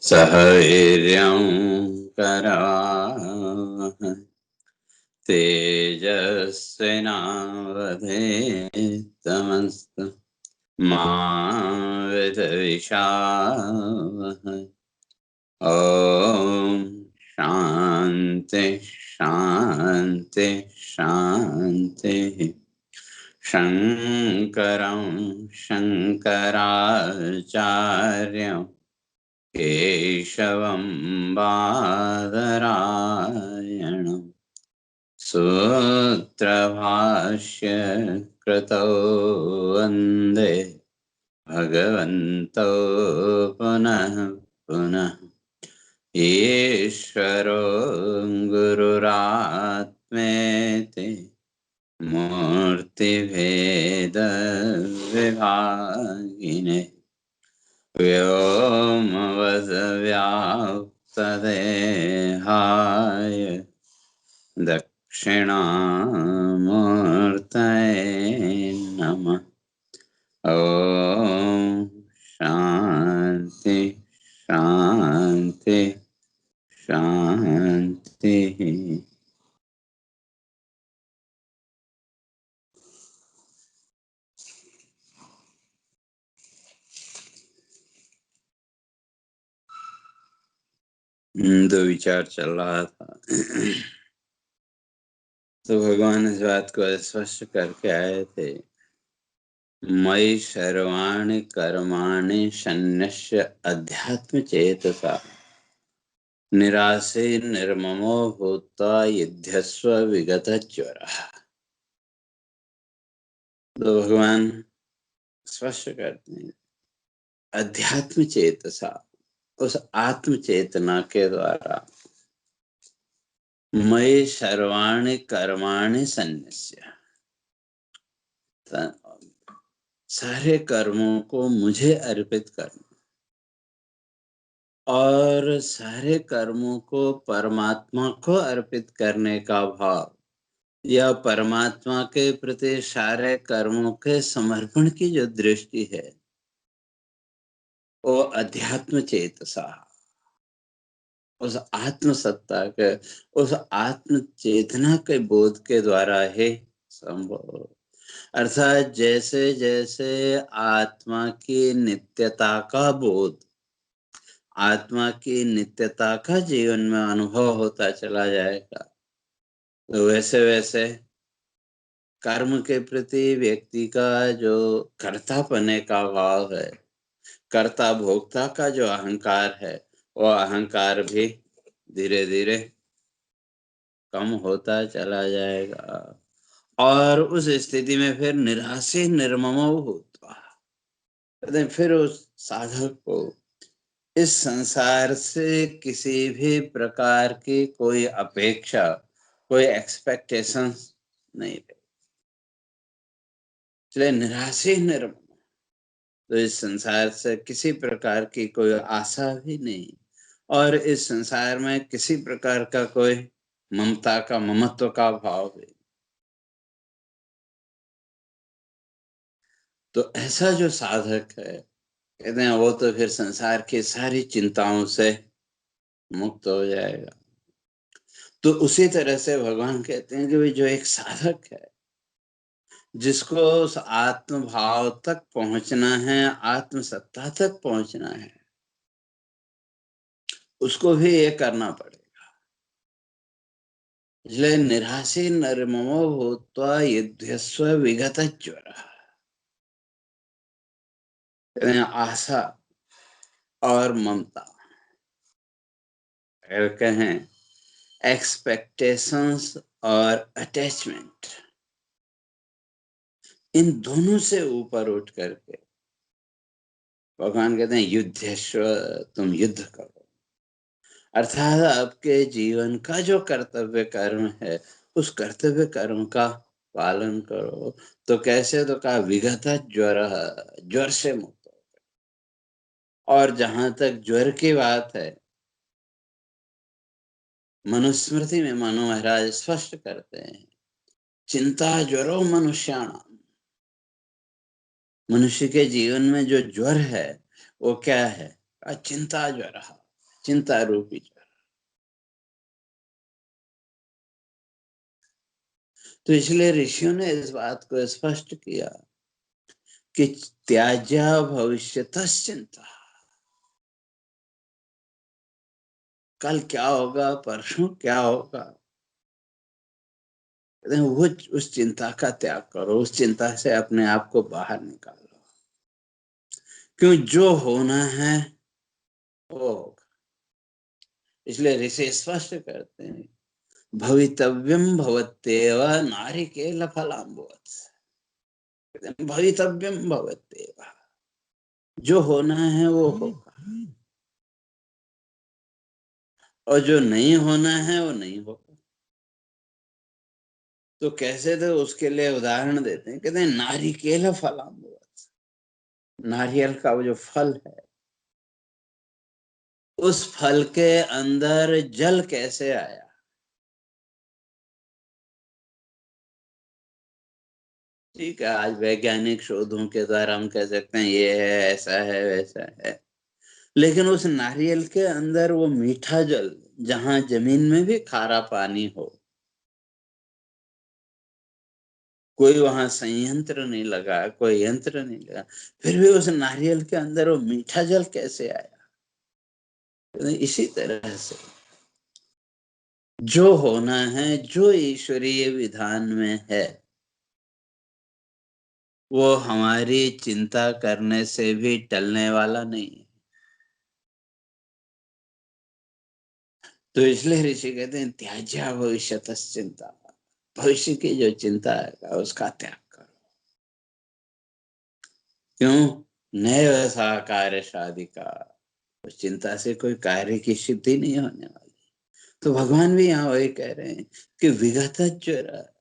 सह वीर्यं करवावहै तेजस्विनावधीतमस्तु मा विद्विषावहै। ॐ शान्ति शान्ति शान्तिः। शङ्करं शङ्कराचार्यं केशवं बादरायणं सूत्रभाष्य कृतौ वन्दे भगवन्तौ पुनः पुनः। ईश्वरो गुरुरात्मेति मूर्तिभेदविभागिने व्योमवद्व्याप्तदेहाय दक्षिणामूर्तये नमः। ॐ शान्ति शान्ति शान्तिः। दो विचार चल रहा था तो भगवान इस बात को स्पष्ट करके आए थे, मयि सर्वाणि कर्माणि सन्न्यस्य अध्यात्म चेतसा निरासे निर्ममो भूत्वा युध्यस्व विगत ज्वरः। तो भगवान स्पष्ट करते हैं, अध्यात्म चेतसा, उस आत्म चेतना के द्वारा मयि सर्वाणि कर्माणि सन्न्यस्य, सारे कर्मों को मुझे अर्पित करना और सारे कर्मों को परमात्मा को अर्पित करने का भाव, यह परमात्मा के प्रति सारे कर्मों के समर्पण की जो दृष्टि है, वो अध्यात्म चेतसा, उस आत्म सत्ता के, उस आत्म चेतना के बोध के द्वारा ही संभव। अर्थात जैसे जैसे आत्मा की नित्यता का बोध, आत्मा की नित्यता का जीवन में अनुभव होता चला जाएगा, तो वैसे वैसे कर्म के प्रति व्यक्ति का जो कर्तापने का भाव है, कर्ता भोक्ता का जो अहंकार है, वो अहंकार भी धीरे धीरे कम होता चला जाएगा। और उस स्थिति में फिर निराशे निर्ममो होता, फिर उस साधक को इस संसार से किसी भी प्रकार की कोई अपेक्षा, कोई एक्सपेक्टेशंस नहीं रहे, इसलिए निराशे निर्मम, तो इस संसार से किसी प्रकार की कोई आशा भी नहीं, और इस संसार में किसी प्रकार का कोई ममता का, ममत्व का भाव भी। तो ऐसा जो साधक है, कहते हैं वो तो फिर संसार की सारी चिंताओं से मुक्त हो जाएगा। तो उसी तरह से भगवान कहते हैं कि वे जो एक साधक है, जिसको उस आत्म भाव तक पहुंचना है, आत्म सत्ता तक पहुंचना है, उसको भी ये करना पड़ेगा। इसलिए निराशी निर्ममो भूत्वा युध्यस्व विगत ज्वरः, आशा और ममता, कहें एक्सपेक्टेशंस और अटैचमेंट, इन दोनों से ऊपर उठ करके भगवान कहते हैं युध्यस्व, तुम युद्ध करो। अर्थात आपके जीवन का जो कर्तव्य कर्म है, उस कर्तव्य कर्म का पालन करो। तो कैसे? तो कहा विगत ज्वर, ज्वर से मुक्त हो। और जहां तक ज्वर की बात है, मनुस्मृति में मनु महाराज स्पष्ट करते हैं, चिंता ज्वरो मनुष्याणाम, मनुष्य के जीवन में जो ज्वर है वो क्या है? चिंता ज्वर। चिंता रूपी ज्वर। तो इसलिए ऋषियों ने इस बात को स्पष्ट किया कि त्याज्या भविष्यतः चिंता। कल क्या होगा, परसों क्या होगा, वो उस चिंता का त्याग करो, उस चिंता से अपने आप को बाहर निकालो। क्यों, जो होना है वो होगा। इसलिए ऋषि स्पष्ट करते हैं, भवितव्यम भवत्येव नारिकेल फलाम्बुवत्। भवितव्यम भवत्येव, जो होना है वो होगा, और जो नहीं होना है वो नहीं होगा। तो कैसे, तो उसके लिए उदाहरण देते हैं, कहते हैं नारिकेल फलाम्बुवत्। नारियल का वो जो फल है, उस फल के अंदर जल कैसे आया। ठीक है, आज वैज्ञानिक शोधों के द्वारा हम कह सकते हैं ये है, ऐसा है, वैसा है, लेकिन उस नारियल के अंदर वो मीठा जल, जहां जमीन में भी खारा पानी हो, कोई वहां संयंत्र नहीं लगा, कोई यंत्र नहीं लगा, फिर भी उस नारियल के अंदर वो मीठा जल कैसे आया। तो इसी तरह से जो होना है, जो ईश्वरीय विधान में है, वो हमारी चिंता करने से भी टलने वाला नहीं है। तो इसलिए ऋषि कहते हैं त्याज्या भविष्यतः चिंता। भविष्य की जो चिंता है उसका त्याग करो। क्यों, नैव सा कार्य साधिका, उस चिंता से कोई कार्य की सिद्धि नहीं होने वाली। तो भगवान भी यहाँ वही कह रहे हैं कि विगत ज्वर,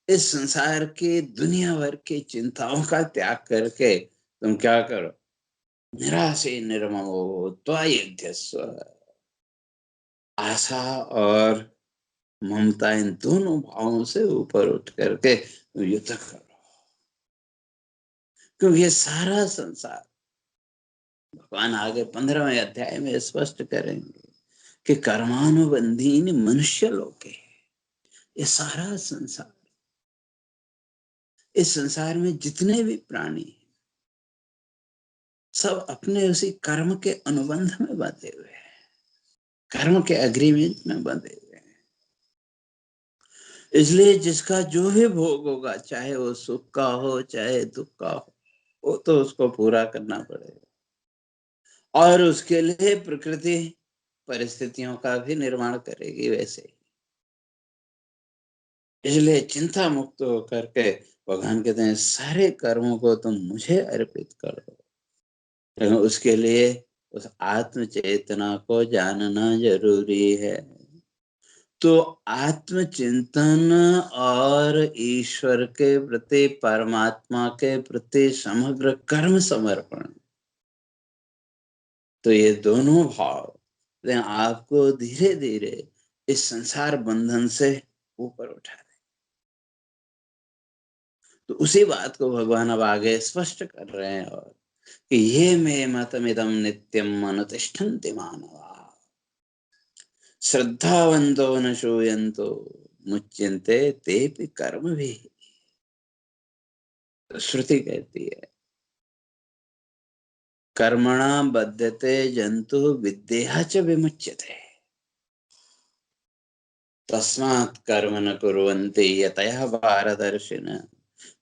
इस संसार की दुनिया भर की चिंताओं का त्याग करके तुम क्या करो, निराशे निर्ममो त्वयुध्यस्व। आशा और ममता, इन दोनों भावों से ऊपर उठ करके युद्ध करो। क्योंकि ये सारा संसार, भगवान आगे 15वें अध्याय में स्पष्ट करेंगे कि कर्मानुबंधीन मनुष्य लोके, ये सारा संसार, इस संसार में जितने भी प्राणी, सब अपने उसी कर्म के अनुबंध में बंधे हुए हैं, कर्म के एग्रीमेंट में बंधे हुए हैं। इसलिए जिसका जो भी भोग होगा, चाहे वो सुख का हो चाहे दुख का हो, वो तो उसको पूरा करना पड़ेगा। और उसके लिए प्रकृति परिस्थितियों का भी निर्माण करेगी वैसे ही। इसलिए चिंता मुक्त होकर के भगवान कहते हैं सारे कर्मों को तुम मुझे अर्पित कर दो। लेकिन उसके लिए उस आत्म चेतना को जानना जरूरी है। तो आत्मचिंतन और ईश्वर के प्रति, परमात्मा के प्रति समग्र कर्म समर्पण, तो ये दोनों भाव आपको धीरे धीरे इस संसार बंधन से ऊपर उठा दे। तो उसी बात को भगवान अब आगे स्पष्ट कर रहे हैं, और कि ये मे मतमिदं नित्यम अनुतिष्ठन्ति मानवा श्रद्धावन्तो न शूयन्तो मुच्यन्ते तेपि कर्मभिः। श्रुति कहती है कर्मणा बध्यते जंतु विद्यया च विमुच्यते, तस्मात् कर्म न कुर्वन्ति यतयः भारतर्षिण।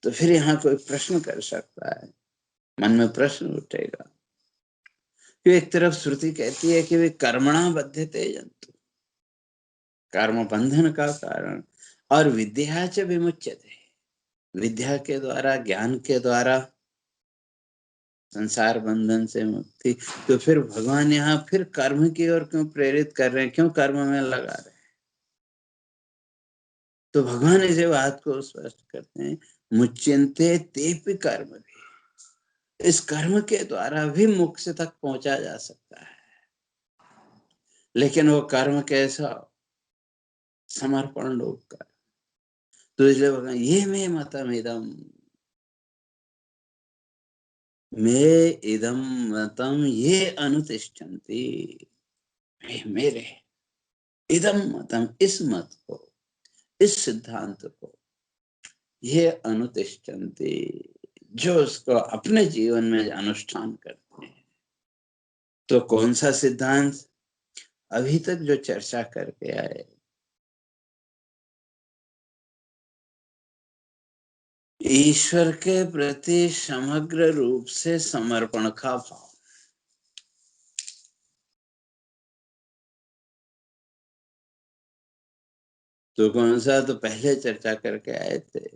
तो फिर यहाँ कोई प्रश्न कर सकता है, मन में प्रश्न उठेगा कि एक तरफ श्रुति कहती है कि वे कर्मणा बध्यते जंतु, कर्म बंधन का कारण, और विद्या च विमुच्यते, विद्या के द्वारा, ज्ञान के द्वारा संसार बंधन से मुक्ति। तो फिर भगवान यहाँ फिर कर्म की ओर क्यों प्रेरित कर रहे हैं, क्यों कर्म में लगा रहे हैं। तो भगवान इसे बात को स्पष्ट करते हैं, मुच्यन्ते तेपि कर्म भी, इस कर्म के द्वारा भी मोक्ष तक पहुंचा जा सकता है। लेकिन वो कर्म कैसा, समर्पण लोग का। तो इसलिए भगवान ये मे मतम इदम, मे इदम मतम ये अनुतिष्ठन्ति, मेरे इदम मतम, इस मत को, इस सिद्धांत को, ये अनुतिष्ठन्ते, जो उसको अपने जीवन में अनुष्ठान करते हैं। तो कौन सा सिद्धांत? अभी तक जो चर्चा करके आए, ईश्वर के प्रति समग्र रूप से समर्पण का भाव। तो कौन सा? तो पहले चर्चा करके आए थे,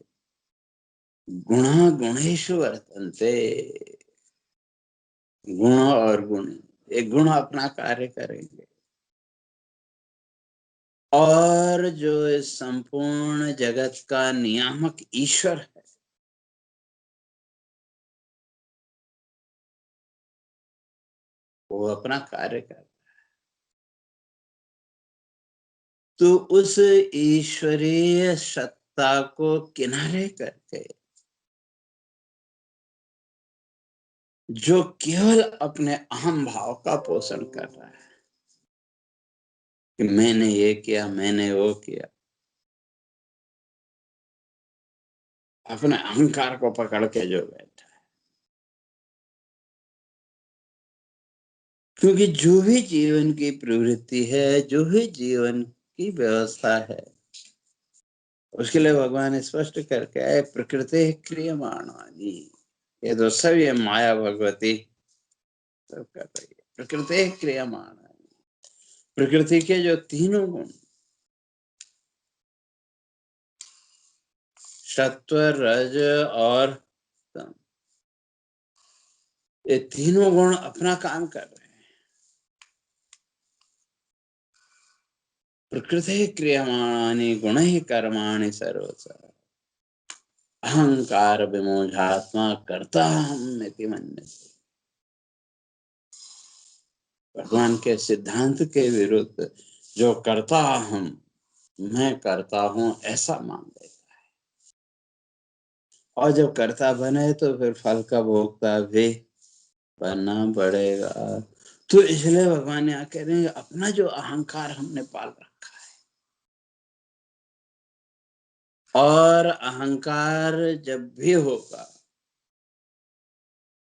गुणा गुणेषु वर्तन्ते, गुण और गुण, एक गुण अपना कार्य करेंगे और जो इस संपूर्ण जगत का नियामक ईश्वर है, वो अपना कार्य कर, तो उस ईश्वरीय सत्ता को किनारे करके जो केवल अपने अहम भाव का पोषण कर रहा है कि मैंने ये किया, मैंने वो किया, अपने अहंकार को पकड़ के जो बैठा है। क्योंकि जो भी जीवन की प्रवृत्ति है, जो भी जीवन की व्यवस्था है, उसके लिए भगवान स्पष्ट करके आए, प्रकृति क्रियमाणानि। ये तो सब ये माया भगवती सब कर रही है। प्रकृति क्रियमाणानि, प्रकृति के जो तीनों गुण, सत्व, रज और तम, ये तीनों गुण अपना काम कर रहे हैं। प्रकृति क्रियमाणानि गुणैः कर्माणि सर्वशः अहंकार विमोहात्मा कर्ता हम इति मन्यते। भगवान के सिद्धांत के विरुद्ध जो करता हम, मैं करता हूं, ऐसा मान लेता है, और जब कर्ता बने तो फिर फल का भोगता भी बनना पड़ेगा। तो इसलिए भगवान यहाँ कह रहे हैं, अपना जो अहंकार हमने पाल रखा है, और अहंकार जब भी होगा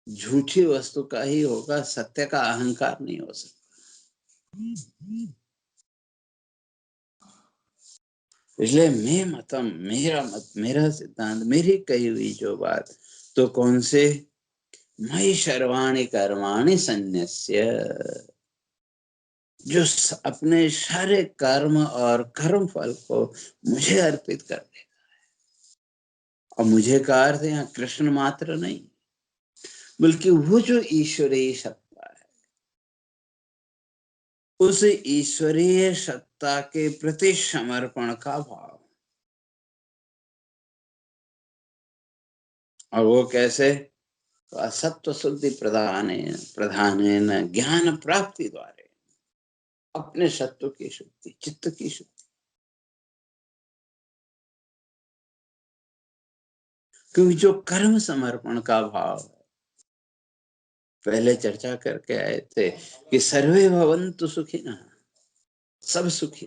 झूठी वस्तु का ही होगा, सत्य का अहंकार नहीं हो सकता। इसलिए मैं मतम, मेरा मत, मेरा सिद्धांत, मेरी कही हुई जो बात, तो कौन से? मयि सर्वाणि कर्माणि सन्न्यस्य, जो अपने सारे कर्म और कर्म फल को मुझे अर्पित कर दे। और मुझे का अर्थ यहाँ कृष्ण मात्र नहीं, बल्कि वो जो ईश्वरीय सत्ता है, उस ईश्वरीय सत्ता के प्रति समर्पण का भाव। और वो कैसे? सत्व शुद्धि प्रधान ज्ञान प्राप्ति द्वारा, अपने सत्व की शुद्धि, चित्त की शुद्धि। क्योंकि जो कर्म समर्पण का भाव है, पहले चर्चा करके आए थे कि सर्वे भवन्तु सुखिनः, सब सुखी।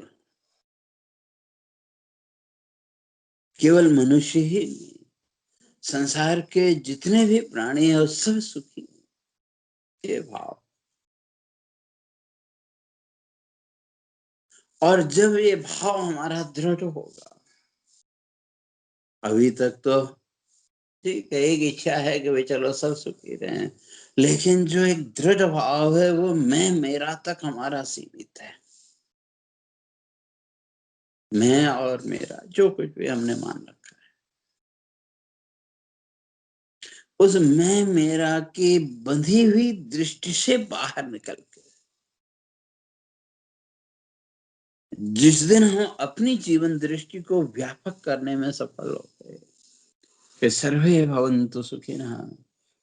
केवल मनुष्य ही नहीं, संसार के जितने भी प्राणी हैं वो सब सुखी, ये भाव। और जब ये भाव हमारा दृढ़ होगा, अभी तक तो ठीक है, एक इच्छा है कि भाई चलो सब सुखी रहें, लेकिन जो एक दृढ़ भाव है वो मैं मेरा तक हमारा सीमित है। मैं और मेरा जो कुछ भी हमने मान रखा है, उस मैं मेरा की बंधी हुई दृष्टि से बाहर निकल के, जिस दिन हम अपनी जीवन दृष्टि को व्यापक करने में सफल होते, कि सर्वे भवन्तु सुखिनः,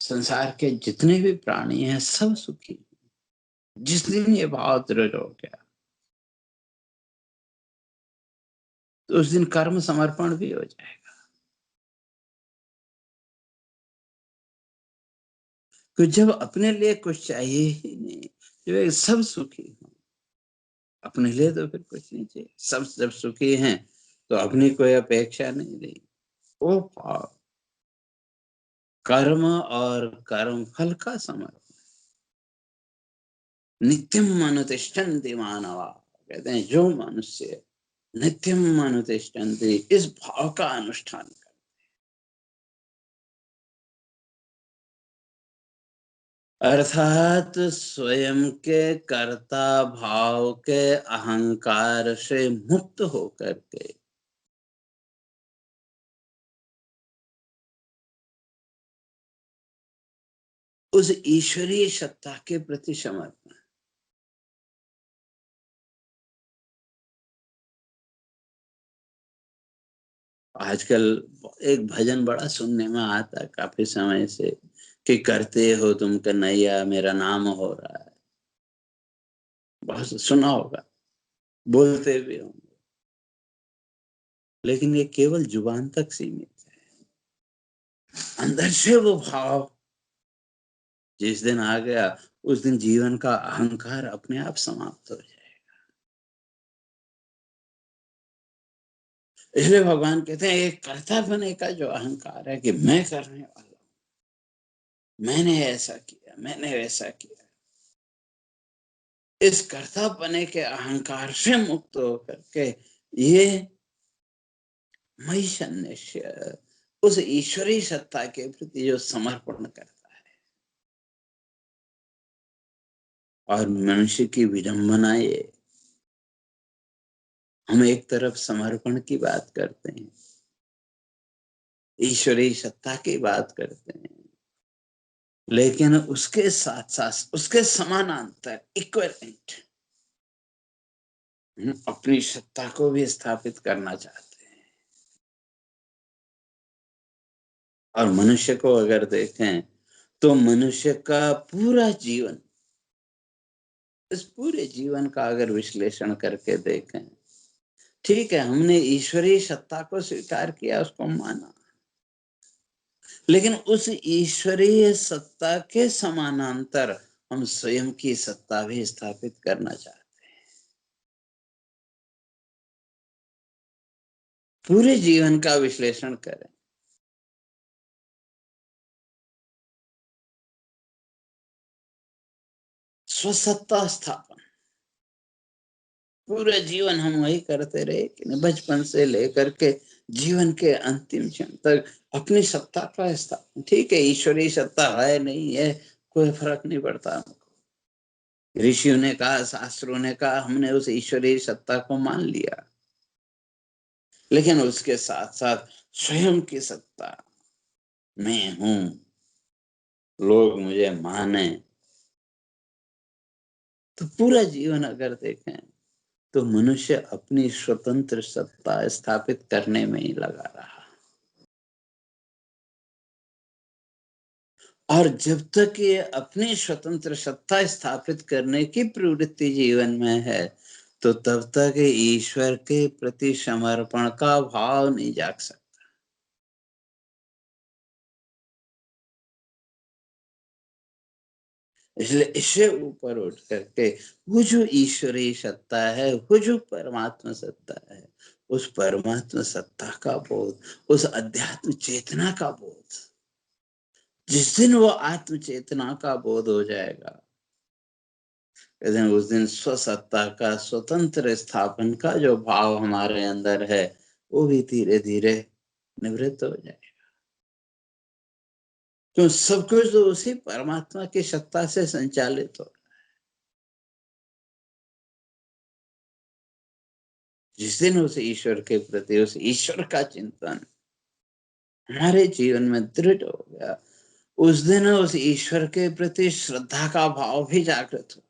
संसार के जितने भी प्राणी हैं सब सुखी, जिस दिन ये भाव दृढ़ हो गया, तो उस दिन कर्म समर्पण भी हो जाएगा। तो जब अपने लिए कुछ चाहिए ही नहीं, जब सब सुखी हो, अपने लिए तो फिर कुछ नहीं चाहिए। सब जब सुखी हैं तो अपनी कोई अपेक्षा नहीं रही। वो भाव कर्म और कर्म फल का समर्पण। नित्यम अनुतिष्ठन्ति मानवा, कहते हैं जो मनुष्य नित्यम अनुतिष्ठन्ति इस भाव का अनुष्ठान कर, अर्थात स्वयं के कर्ता भाव के अहंकार से मुक्त होकर के उस ईश्वरीय सत्ता के प्रति समर्पण। आजकल एक भजन बड़ा सुनने में आता है काफी समय से कि करते हो तुम कन्हैया मेरा नाम हो रहा है। बहुत सुना होगा, बोलते भी होंगे, लेकिन ये केवल जुबान तक सीमित है। अंदर से वो भाव जिस दिन आ गया उस दिन जीवन का अहंकार अपने आप समाप्त हो जाए। इसलिए भगवान कहते हैं एक कर्ता बने का जो अहंकार है कि मैं करने वाला हूं, मैंने ऐसा किया, मैंने वैसा किया, इस कर्ता बने के अहंकार से मुक्त होकर के ये मई सन्निश्य उस ईश्वरीय सत्ता के प्रति जो समर्पण करता है। और मनुष्य की विडंबना ये, हम एक तरफ समर्पण की बात करते हैं, ईश्वरीय सत्ता की बात करते हैं, लेकिन उसके साथ साथ उसके समानांतर इक्विवेलेंट अपनी सत्ता को भी स्थापित करना चाहते हैं। और मनुष्य को अगर देखें तो मनुष्य का पूरा जीवन, इस पूरे जीवन का अगर विश्लेषण करके देखें, ठीक है हमने ईश्वरीय सत्ता को स्वीकार किया, उसको माना, लेकिन उस ईश्वरीय सत्ता के समानांतर हम स्वयं की सत्ता भी स्थापित करना चाहते हैं। पूरे जीवन का विश्लेषण करें, स्वसत्ता स्थापन, पूरा जीवन हम वही करते रहे कि बचपन से लेकर के जीवन के अंतिम क्षण तक अपनी सत्ता का स्थापन। ठीक है ईश्वरीय सत्ता है नहीं है कोई फर्क नहीं पड़ता हमको। ऋषियों ने कहा, शास्त्रों ने कहा, हमने उस ईश्वरीय सत्ता को मान लिया, लेकिन उसके साथ साथ स्वयं की सत्ता, मैं हूं, लोग मुझे माने। तो पूरा जीवन अगर देखें तो मनुष्य अपनी स्वतंत्र सत्ता स्थापित करने में ही लगा रहा। और जब तक ये अपनी स्वतंत्र सत्ता स्थापित करने की प्रवृत्ति जीवन में है तो तब तक ईश्वर के प्रति समर्पण का भाव नहीं जाग सकता। इसलिए इससे ऊपर उठ करके वो जो ईश्वरीय सत्ता है, वो जो परमात्मा सत्ता है, उस परमात्मा सत्ता का बोध, उस अध्यात्म चेतना का बोध, जिस दिन वो आत्म चेतना का बोध हो जाएगा, उस दिन स्वसत्ता का स्वतंत्र स्थापन का जो भाव हमारे अंदर है वो भी धीरे धीरे निवृत्त हो जाएगा। तो सब कुछ तो उसी परमात्मा की सत्ता से संचालित हो। जिस दिन उस ईश्वर के प्रति, उस ईश्वर का चिंतन हमारे जीवन में दृढ़ हो गया, उस दिन उस ईश्वर के प्रति श्रद्धा का भाव भी जागृत हो।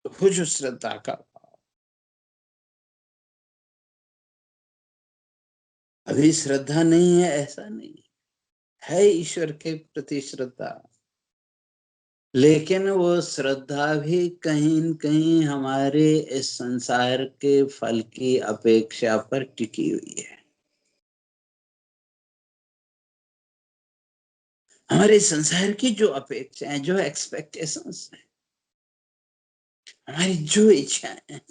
वो जो श्रद्धा का भाव, अभी श्रद्धा नहीं है ऐसा नहीं है, ईश्वर के प्रति श्रद्धा, लेकिन वो श्रद्धा भी कहीं न कहीं हमारे इस संसार के फल की अपेक्षा पर टिकी हुई है। हमारे संसार की जो अपेक्षाएं, जो एक्सपेक्टेशंस है, हमारी जो इच्छाएं हैं,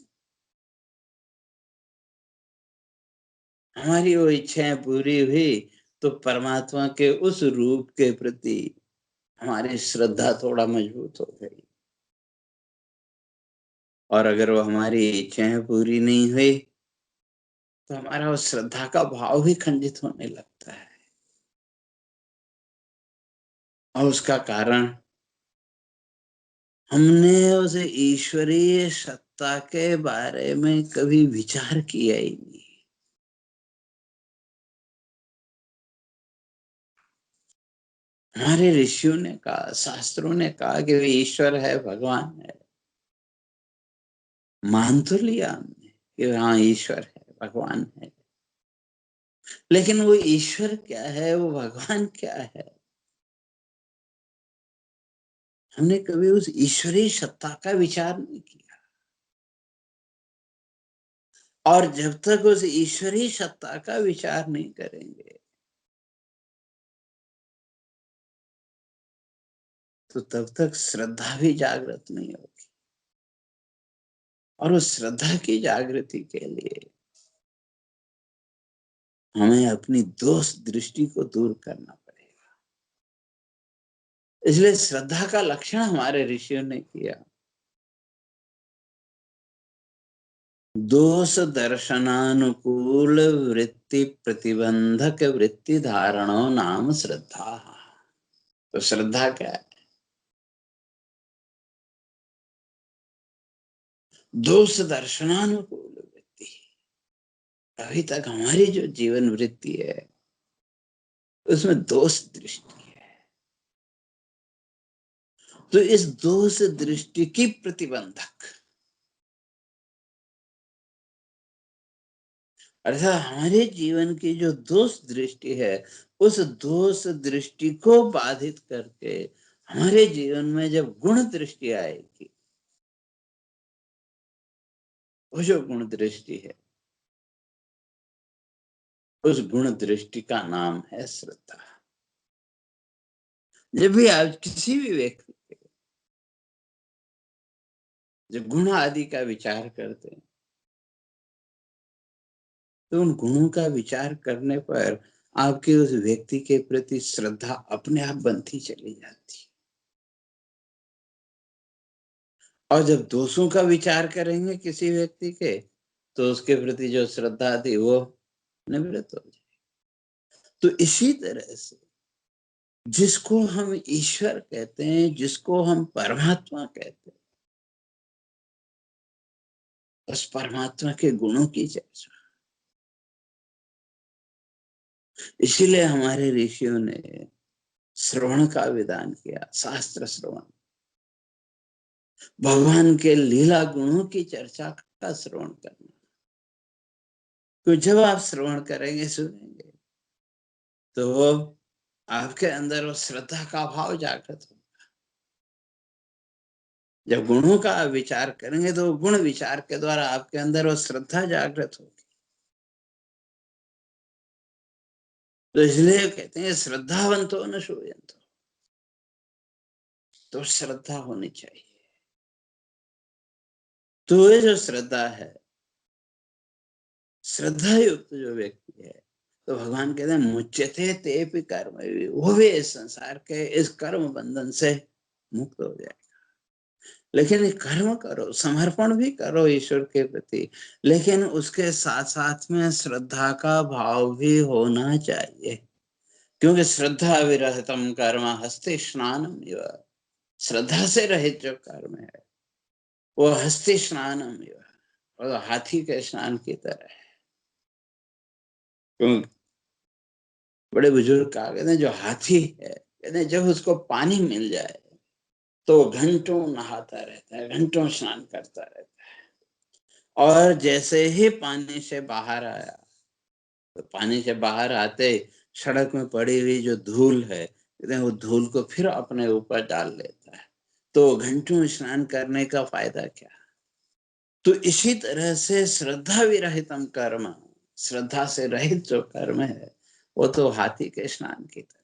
हमारी वो इच्छाएं पूरी हुई तो परमात्मा के उस रूप के प्रति हमारी श्रद्धा थोड़ा मजबूत हो गई। और अगर वो हमारी इच्छाएं पूरी नहीं हुई तो हमारा उस श्रद्धा का भाव भी खंडित होने लगता है। और उसका कारण हमने उस ईश्वरीय सत्ता के बारे में कभी विचार किया ही नहीं। हमारे ऋषियों ने कहा, शास्त्रों ने कहा कि वे ईश्वर है, भगवान है, मान तो लिया हमने कि हाँ ईश्वर है, भगवान है, लेकिन वो ईश्वर क्या है, वो भगवान क्या है, हमने कभी उस ईश्वरीय सत्ता का विचार नहीं किया। और जब तक उस ईश्वरीय सत्ता का विचार नहीं करेंगे तो तब तक श्रद्धा भी जागृत नहीं होगी। और उस श्रद्धा की जागृति के लिए हमें अपनी दोष दृष्टि को दूर करना पड़ेगा। इसलिए श्रद्धा का लक्षण हमारे ऋषियों ने किया, दोष दर्शनानुकूल वृत्ति प्रतिबंधक वृत्ति धारणो नाम श्रद्धा। तो श्रद्धा क्या है? दोष दर्शनानुकूल वृत्ति। अभी तक हमारी जो जीवन वृत्ति है उसमें दोष दृष्टि है, तो इस दोष दृष्टि की प्रतिबंधक अर्थात हमारे जीवन की जो दोष दृष्टि है, उस दोष दृष्टि को बाधित करके हमारे जीवन में जब गुण दृष्टि आएगी, वो जो गुण दृष्टि है उस गुण दृष्टि का नाम है श्रद्धा। जब भी आप किसी भी व्यक्ति के जो गुण आदि का विचार करते हैं तो उन गुणों का विचार करने पर आपके उस व्यक्ति के प्रति श्रद्धा अपने आप बनती चली जाती है। और जब दोषों का विचार करेंगे किसी व्यक्ति के तो उसके प्रति जो श्रद्धा थी वो निवृत्त हो जाए। तो इसी तरह से जिसको हम ईश्वर कहते हैं, जिसको हम परमात्मा कहते हैं, उस परमात्मा के गुणों की चर्चा। इसीलिए हमारे ऋषियों ने श्रवण का विधान किया, शास्त्र श्रवण, भगवान के लीला गुणों की चर्चा का श्रवण करना। तो जब आप श्रवण करेंगे, सुनेंगे, तो वो आपके अंदर वो श्रद्धा का भाव जागृत हो। जब गुणों का विचार करेंगे तो गुण विचार के द्वारा आपके अंदर वो श्रद्धा जागृत होगी। तो इसलिए कहते हैं श्रद्धावंतो न शूयन्तो। तो श्रद्धा होनी चाहिए। तो ये जो श्रद्धा है, श्रद्धा युक्त जो व्यक्ति है, तो भगवान कहते हैं मुच्यते तेपि कर्म, वो भी इस संसार के इस कर्म बंधन से मुक्त हो जाए। लेकिन कर्म करो, समर्पण भी करो ईश्वर के प्रति, लेकिन उसके साथ साथ में श्रद्धा का भाव भी होना चाहिए। क्योंकि श्रद्धा विरहितम कर्म हस्ते स्नानम इव। श्रद्धा से रहित जो कर्म है वो हस्ते स्नानम इव, और हाथी के स्नान की तरह है। क्योंकि बड़े बुजुर्ग कहा कहते हैं जो हाथी है, कहते हैं जब उसको पानी मिल जाए तो घंटों नहाता रहता है, घंटों स्नान करता रहता है। और जैसे ही पानी से बाहर आया, तो पानी से बाहर आते सड़क में पड़ी हुई जो धूल है, कहते हैं वो धूल को फिर अपने ऊपर डाल लेता है। तो घंटों स्नान करने का फायदा क्या? तो इसी तरह से श्रद्धा विरहितम कर्म, श्रद्धा से रहित जो कर्म है वो तो हाथी के स्नान की तरह।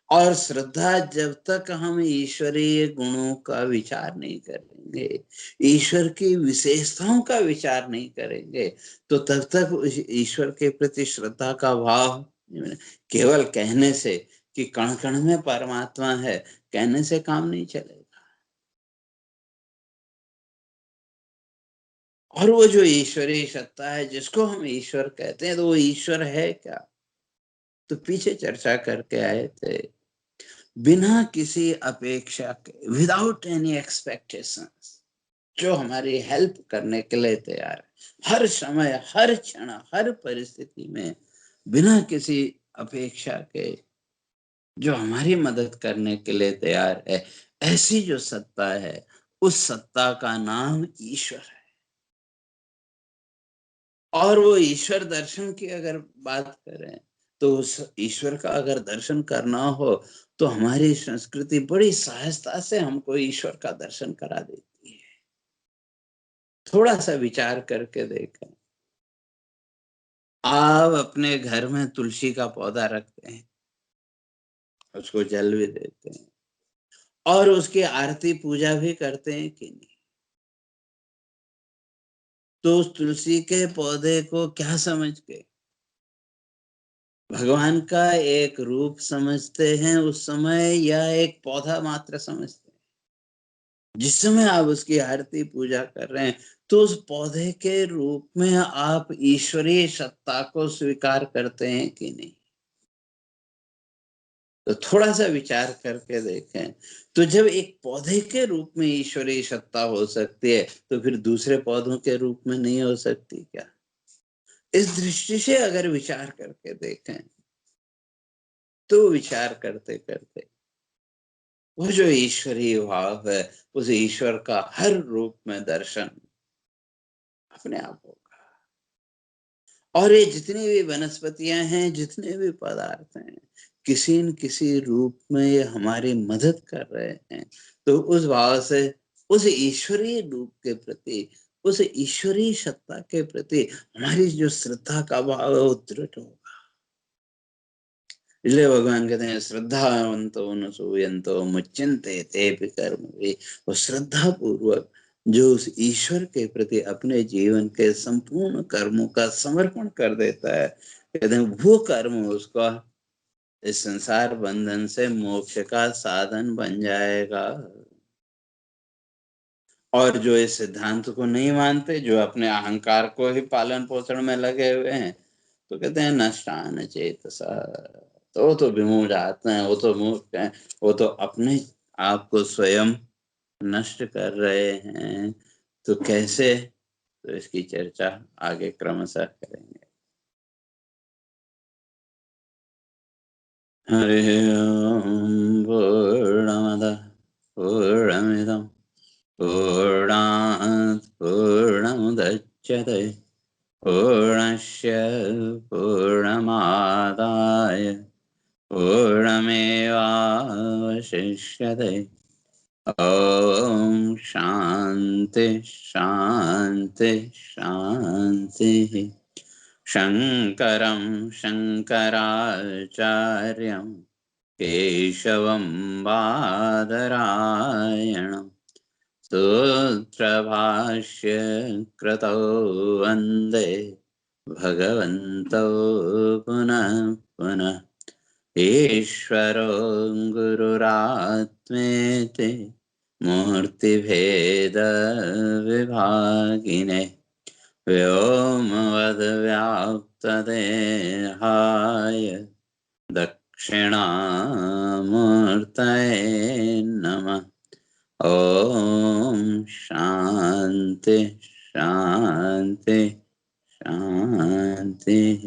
और श्रद्धा जब तक हम ईश्वरीय गुणों का विचार नहीं करेंगे, ईश्वर की विशेषताओं का विचार नहीं करेंगे, तो तब तक उस ईश्वर के प्रति श्रद्धा का भाव केवल कहने से कि कण कण में परमात्मा है, कहने से काम नहीं चलेगा। और वो जो ईश्वरीय सत्ता है जिसको हम ईश्वर कहते हैं, तो वो ईश्वर है क्या? तो पीछे चर्चा करके आए थे, बिना किसी अपेक्षा के, विदाउट एनी एक्सपेक्टेशंस, जो हमारी हेल्प करने के लिए तैयार है हर समय, हर क्षण, हर परिस्थिति में, बिना किसी अपेक्षा के जो हमारी मदद करने के लिए तैयार है, ऐसी जो सत्ता है, उस सत्ता का नाम ईश्वर है। और वो ईश्वर दर्शन की अगर बात करें, तो उस ईश्वर का अगर दर्शन करना हो, तो हमारी संस्कृति बड़ी सहजता से हमको ईश्वर का दर्शन करा देती है। थोड़ा सा विचार करके देखें, आप अपने घर में तुलसी का पौधा रखते हैं, उसको जल भी देते हैं और उसकी आरती पूजा भी करते हैं कि नहीं? तो उस तुलसी के पौधे को क्या समझ के, भगवान का एक रूप समझते हैं उस समय, या एक पौधा मात्र समझते हैं? जिस समय आप उसकी आरती पूजा कर रहे हैं, तो उस पौधे के रूप में आप ईश्वरीय सत्ता को स्वीकार करते हैं कि नहीं? तो थोड़ा सा विचार करके देखें, तो जब एक पौधे के रूप में ईश्वरीय सत्ता हो सकती है, तो फिर दूसरे पौधों के रूप में नहीं हो सकती क्या? इस दृष्टि से अगर विचार करके देखें, तो विचार करते करते वो जो ईश्वरीय भाव है, उस ईश्वर का हर रूप में दर्शन अपने आप होगा। और ये जितनी भी वनस्पतियां हैं, जितने भी पदार्थ हैं, किसी न किसी रूप में ये हमारी मदद कर रहे हैं। तो उस भाव से उस ईश्वरीय रूप के प्रति, उस ईश्वरीय सत्ता के प्रति हमारी जो श्रद्धा का भाव है, वो दृढ़ होगा। इसलिए भगवान कहते हैं, श्रद्धावंतो न सूयन्तो मुच्यन्ते तेऽपि कर्मभिः। वो श्रद्धा पूर्वक जो उस ईश्वर के प्रति अपने जीवन के संपूर्ण कर्मों का समर्पण कर देता है, कहते हैं वो कर्म उसका इस संसार बंधन से मोक्ष का साधन बन जाएगा। और जो इस सिद्धांत को नहीं मानते, जो अपने अहंकार को ही पालन पोषण में लगे हुए हैं, तो कहते हैं नष्टान चेतसा, तो वो तो विमूढ़ आत्मा है, वो तो मूर्ख है, वो तो अपने आप को स्वयं नष्ट कर रहे हैं। तो कैसे? तो इसकी चर्चा आगे क्रमशः करेंगे। हरि ओम। पूर्णमदः पूर्णमिदं पूर्णात् पूर्णमुदच्यते पूर्णस्य पूर्णमादाय पूर्णमेवावशिष्यते। ॐ शान्ति शान्ति शान्तिः। शङ्करं शङ्कराचार्यं केशवं बादरायणं सूत्रभाष्य कृतौ वन्दे भगवन्तौ पुनः पुनः। ईश्वरो गुरुरात्मेति मूर्तिभेदविभागिने व्योमवद्व्याप्तदेहाय दक्षिणामूर्तये नमः। ॐ शान्ति शान्ति शान्तिः।